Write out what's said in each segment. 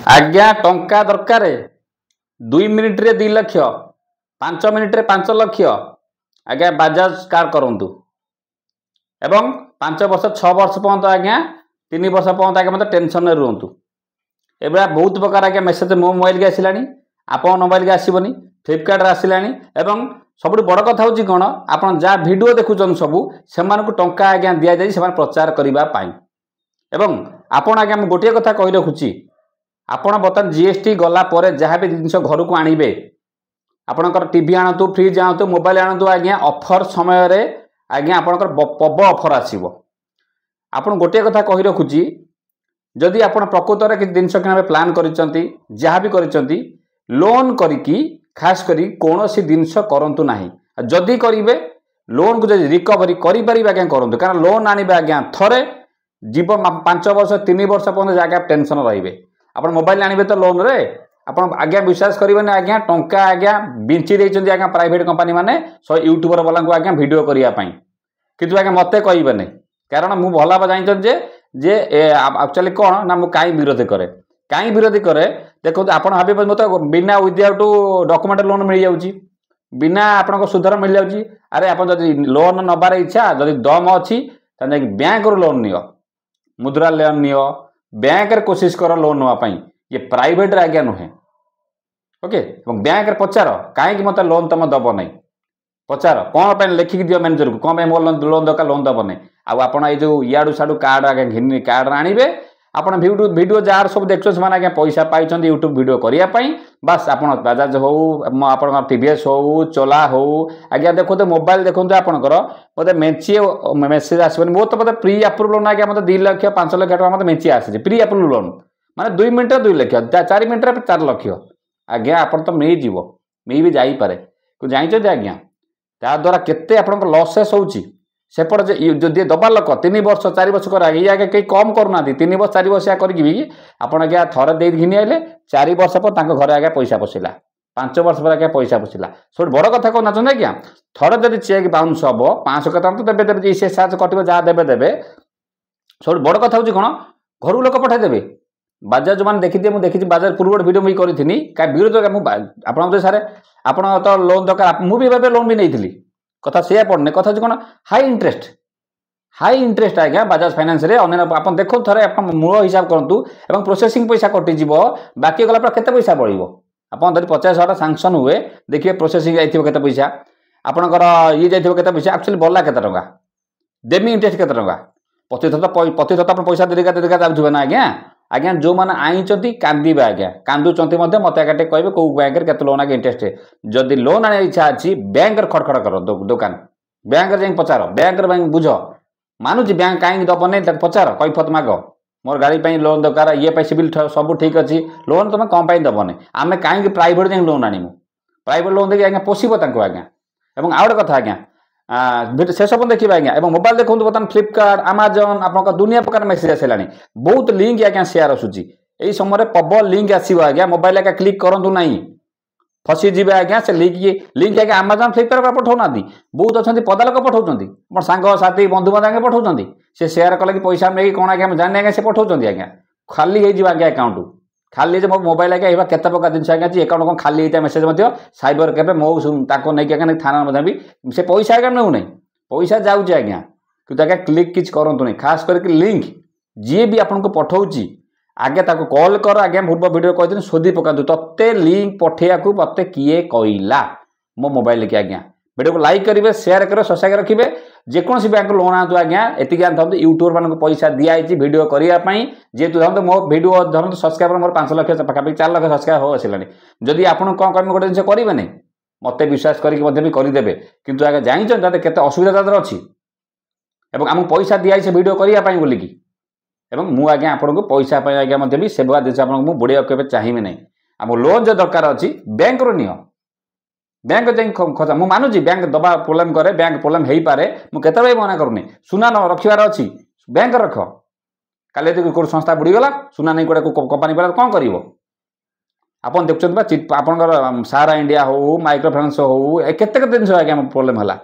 आज्ञा टंका दरकार 2 मिनिट रे 2 लाख 5 मिनिट रे 5 लाख आज्ञा बजाज कार करंतु एवं 5 वर्ष 6 वर्ष पर्यंत आज्ञा 3 वर्ष पर्यंत आज्ञा मत टेंशन रे रुहंतु। एबा बहुत प्रकार आज्ञा मेसेज मो मोबाइल के आसिलानी आपन मोबाइल के आसीबनी फ्लिपकार्ट रे आसिलानी एवं सबुठ बड़ कथा होची कोन आपन जा वीडियो देखुचन सबु सेमान को टंका आज्ञा दिया जाई सेमान प्रचार करिबा पाई एवं आपन आज्ञा गोटे कथा कहि रखुची आपण बर्तमान जीएसटी गला पर जहाँ भी जिन घर को आणवे आपणकर टीवी आणतु फ्रिज आणतु मोबाइल आणतु आज्ञा ऑफर समय रे आज्ञा आपणकर प्रबल ऑफर आसीबो। आपण गोटे कथा कहि रखुची जदि आपण प्रकृत रे कि जिनस किना प्लान करिसंती जहाँ भी करिसंती लोन करिकी खास करी कोनोसी जिनस करंतु नाही जदि करिवे लोन को जदि रिकवरी करि परिबा आज्ञा करंतु कारण लोन आनिबा आज्ञा थरे जीव 5 वर्ष 3 वर्ष पर्यंत जागा टेंशन रहिबे। आपण मोबाइल आनिबे तो लोन रे आपण आज्ञा विश्वास करिबेनी आज्ञा टंका आज्ञा बिंची देइचंदी आज्ञा प्राइवेट कंपनी माने सो यूट्यूबर वाला को आज्ञा वीडियो करिया पई किंतु आज्ञा मते कहिबेनी कारण मु भला जानिचन जे एक्चुअली कोन ना मु काई विरोध करे देखो आपण भाबे मते बिना विदाउट डॉक्यूमेंट लोन मिल जाउची बिना आपन को सुधर मिल जाउची। अरे आपण जदि लोन नबार इच्छा जदि दम अछि त बैंक रो लोन नियो मुद्रा लोन नियो बैंक रे कोशिश कर लोन नवा पाई ये प्राइवेट रे आज्ञा नुहे ओके बैंक रे पचार कहीं मत लोन तुम दब नहीं पचार कौन पे लिखिक दियो मैनेजर को कौन पे मोर लोन दरकार लोन दब नहीं आपण ये जो इाड़ू साड़ू कार्ड आगे घिन कार्ड आणवे आपड़ वीडियो जार सब देखो से आज्ञा पैसा पाई यूट्यूब वीडियो करने बास आप बजाज हो आप टीवीएस हो चोला हो आज्ञा देखो मोबाइल देखो आपंकर मतलब मेंचे मेसेज आसबनी मो तो मतलब प्री अप्रूव लोन आज्ञा मतलब 2 लाख 5 लाख टका मतलब मेंचे आसी प्री अप्रूव लोन माने 2 मिनट 2 लाख 4 मिनट 4 लाख आज्ञा आपन तो मिल जीवो मिल भी जाई पारे को जानिछ आज्ञा ता द्वारा केते आपन लॉसेस होउची सेपट जदि दबा लोक 3 वर्ष 4 वर्ष कर आगे आगे कहीं कम करूना 3 वर्ष 4 वर्ष करके भी आपड़ आज्ञा थरे दे घिनी आइले 4 वर्ष पर घरे आगे पैसा पशिला 5 वर्ष पर आगे पैसा पशिला सब बड़ कथा कहना चाहते आज्ञा थरे जदि चेक बाउंस हम 500 कथा तो देवे देवे से साज कटो जहाँ देवे देवे सब बड़ कथा हूँ कौन घर लोक पठाई देवे बाजाज मैंने देखी मुझे देखी बाजार पूर्व वीडियो मुझे करी क्या विरोध आप सारे आप तो लोन दरकार मुझे लोन भी नहीं कथा से पड़ने कथा कौन हाई इंटरेस्ट आज्ञा बजाज फाइनेंस रे आप देखो थे मूल हिसाब करूँ और प्रोसेसिंग पैसा कटिज बाकी गला पर केते पैसा बढ़ो आप 50,000 सांक्शन हुए देखिए प्रोसेसिंग जाइए केते पैसा आपंकर ये जाइए केते पैसा एक्चुअली बल्ला केते टका देमी इंटरेस्ट केते टका प्रतिशत आप पैसा देगा जाऊे ना आज्ञा आज्ञा जो मैंने आई कांदे आज्ञा कांदुंट मत आगे कहे कौ बैंक के लोन आगे इंटरेस्ट जदि लोन आने इच्छा अच्छी बैंक खड़खड़ कर दुकान बैंक जाए पचार बैंक बुझ मानुची बैंक कहीं दब नहीं पचार कैफत माग मोर गाड़ी लोन दरकार ये सिविल सब ठीक अच्छी लोन तुम कौन दब नहीं आम कहीं प्राइवेट जाए लोन आनमु प्राइवेट लोन देखिए आज्ञा पोषिब आज्ञा और आउ गए कथा आज्ञा से सब देखिए आज्ञा और मोबाइल देखो बर्तमान फ्लिपकार्ट आमाजन आप दुनिया प्रकार मेसेज आसला बहुत लिंक आज्ञा शेयर आसूची यही समय प्रबल लिंक आसो आज्ञा मोबाइल आज्ञा क्लिक करूँ ना फसीजे आज्ञा से लिंक आज्ञा आमाजन फ्लिपकार्ट पठाऊना बहुत अच्छा पदा लोक पठाऊँ मोर सांग साथी बंधु बांधव पठाऊँ से शेयर कले कि पैसा मिले कौन आज्ञा जाने आज्ञा से पठाऊँ आज्ञा खाली हो आज्ञा अकाउंट खाली मो मोबाइल आज्ञा केते प्रकार जिन आज्ञा अकाउंट कौन खाली होता मेसेज साइबर कैफे मो नहीं आज्ञा थाना भी से पैसा आज्ञा नौ नहीं पैसा जाऊँच आज्ञा कि आज्ञा क्लिक किच करूँ नहीं खास करके लिंक जी भी आपको पठाऊँच आगे ताको कॉल कर आज्ञा पूर्व वीडियो कहते शोधी पकातु तत्ते लिंक पठेया को मत किए कहला मो मोबाइल के आज्ञा वीडियो को लाइक करेंगे शेयर करेंगे ससाग रखिए जेकोसी बैंक लोन आतु आज्ञा एति था यूट्यूबर मान पैसा दिखाई वीडियो करने जेहतु धरते मो वीडियो धरते सब्सक्राइबर मोर 5 लाख पाखापाखि 4 लाख सब्सक्राइबर हो आसानी जदि आपन कौन करेंगे गोटे जिन करेंगे नहीं मत विश्वास करके करदे कितु आगे जानते केते असुविधा तादर अच्छी आमको पैसा दिखाई से वीडियो करने बोलिकी एवं मु आज्ञा आपको पैसा आज्ञा भी सेवा जिन आपको बुड़े के चाहिए नहीं आम लोन जो दरकार अच्छी बैंक रो नियो बैंक जाए खर्चा मुझे मानुची बैंक दबा प्रोब्लेम करे बैंक प्रोब्लेम हो पारे मुझे मना करूनी सुना न रखार अच्छी बैंक रख काले कौन संस्था बुड़ीगला सुना नहीं कौटे कंपानी वाला कौन कर आप देखुं आपंकर सारा इंडिया हो माइक्रो फाइनान्स हो केते जिन आज्ञा प्रोब्लेम है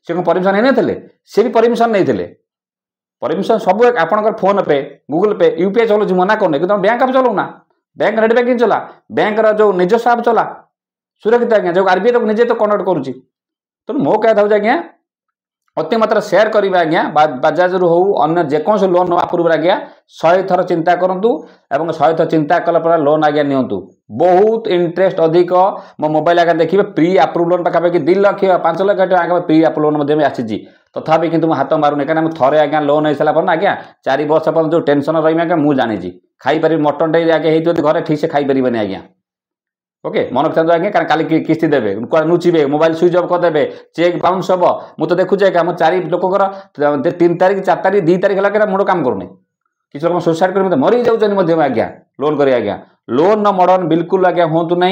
सी कौन परमिशन नहीं सी भी परमिशन नहीं परमिशन सब आपंकर फोन पे गूगल पे यूपीआई चलाऊँ मना करनी कि तुम बैंक आप चलाऊना बैंक नेट बैंकिंग चला, बैंक जो निजस्व आप चला सुरक्षित आज्ञा, जो आरबीआई तो निजे तो कंडक्ट करुच्ची। तेणु मो कह था आज्ञा अति मात्रा सेयार करेंगे आज्ञा, बाजाज रु हो अन्य जेकोसी लोन नवा पूर्व आज्ञा 100 थर चिंता करूँ और 100 थर चिंता कला लोन आज्ञा नियंतु। बहुत इंटरेस्ट अधिक मो मोबाइल आगे देखिए प्री अप्रूव लोन पाखापाखि 2 लाख 5 लाख टका प्री अप्रूव लोन आसी तथापि किंतु मैं हाथ मारूनी कहीं थे आज्ञा लोन हो सारा पर आज्ञा 4 वर्ष पर जो टेंशन रही आज्ञा मुझे जानी खाईपारि मटन टे आगे घर ठीक से खाईपारे आज्ञा। ओके मन रखता आज्ञा कारण काली किस्ती देवे नुचिबे मोबाइल स्विच ऑफ करदे चेक बाउंस हम मुझे देखुचे आम 4 लोकर 3 तारीख 4 तारीख 2 तारीख है मुझे काम करूनी किसी लोग सुसाइड कर मरी जाऊँ आज्ञा लोन कर आज्ञा लोन न मर्डन बिल्कुल आज्ञा हूँ ना।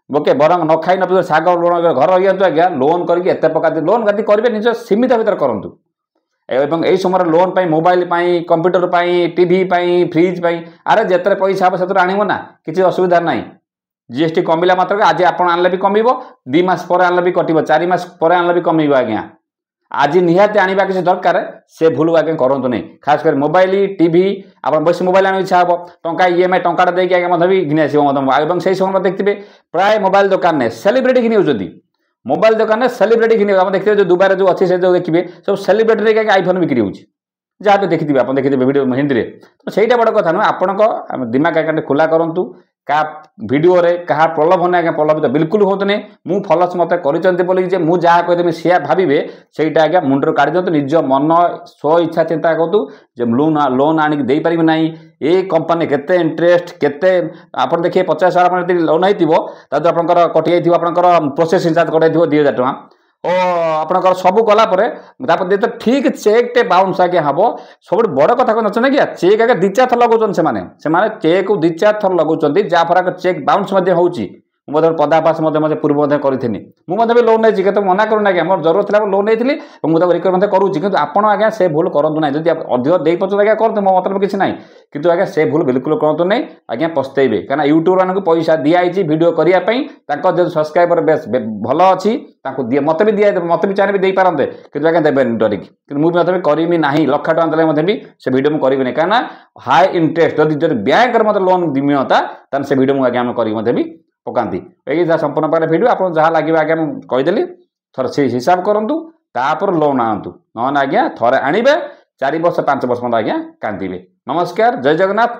ओके बर न खाई न साग लोन घर रही आज्ञा लोन करके लोन गति करेंगे निज सीमित भर करूँ एवं यही समय loan mobile computer TV fridge अरे जिते पैसा हम से आनब ना किसी असुविधा ना। जीएसटी कमिला मात्र आज आप आनले भी कम 2 मास पर आनले भी कटो 4 मास पर आनले भी कम आज्ञा। आज निहाती आने किसी दरकार से भूल आज्ञा करूँ नहीं खास कर मोबाइल टीवी आप बस मोबाइल आने इच्छा हम टंका ईएमआई टंका देकी आज्ञा भी घिनी आसो से समय देखते प्राय मोबाइल दुकान में सेलिब्रिटी घिनी मोबाइल दुकान में सेलिब्रिटी घिनी आप देखिए जो दुबई जो अच्छे से जो देखिए सब सेलिब्रिटी के आईफोन बिक्री हो जहाँ तो देखिए आप देखिए वीडियो हिंदी में तो सहीटा बड़ कथा नुह आपण दिमाग आगे खुला करूँ क्या वीडियो रे क्या प्रलोभन आज्ञा प्रलोभित बिल्कुल हूँ नहीं मु फलस मत कर मुझे जहाँ कहीदेमी सी भावे सहीटा आज्ञा मुंडर काढ़ दिखाँ निज मन स्व इच्छा चिंता करूँ जो लोन आनिक दे पारि ना ये कंपनी केते इंटरेस्ट केते आप देखिए 50,000 लोन होता आपंकर कटि जापर प्रोसेसिंग चार्ज कटाई 2,000 टଙ୍କା ओ आपंकर सब कलापर तो ठीक चेक टे बाउंस आज्ञा हम सब बड़ कथा कौन ना क्या चेक आगे 2-4 थर लगाउछन से चेक को 2-4 थर लगाउछन जहाँफल चेक बाउंस होउची मुझे पदापास पूर्व करी मुझे भी लोन नहीं कहते मना करूना आज्ञा मोर जरूरत था लोन नहीं मुझे रिकमेंड करुँची कि आपड़ आज्ञा से भूल करूँ ना जब अधिक दे पार्टी आज्ञा करते मो मतलब किसी ना किंतु आज्ञा से भूल बिल्कुल करूँ नहीं आज्ञा पछतइबे कहीं यूट्यूब मान पैसा दिखाई वीडियो करने जो सब्सक्राइबर बेस भल अच्छी मत भी दिए मत भी चाहिए भी पारते कि आज्ञा देवे डरिक मुझे भी करी ना 1 लाख टଙ୍କା देले भी से वीडियो मुझे करी कहीं हाई इंटरेस्ट जब बैंक मत लोन मिलता से वीडियो मुझे आज्ञा करी भी पकाती यही संपूर्ण प्रकार वीडियो आप जहाँ लगे आज्ञा कहीदेली थोड़ा से हिसाब करूँ तापर लोन आनतु ना आज्ञा थे आने 4 वर्ष 5 वर्ष आज्ञा कांदे। नमस्कार, जय जगन्नाथ।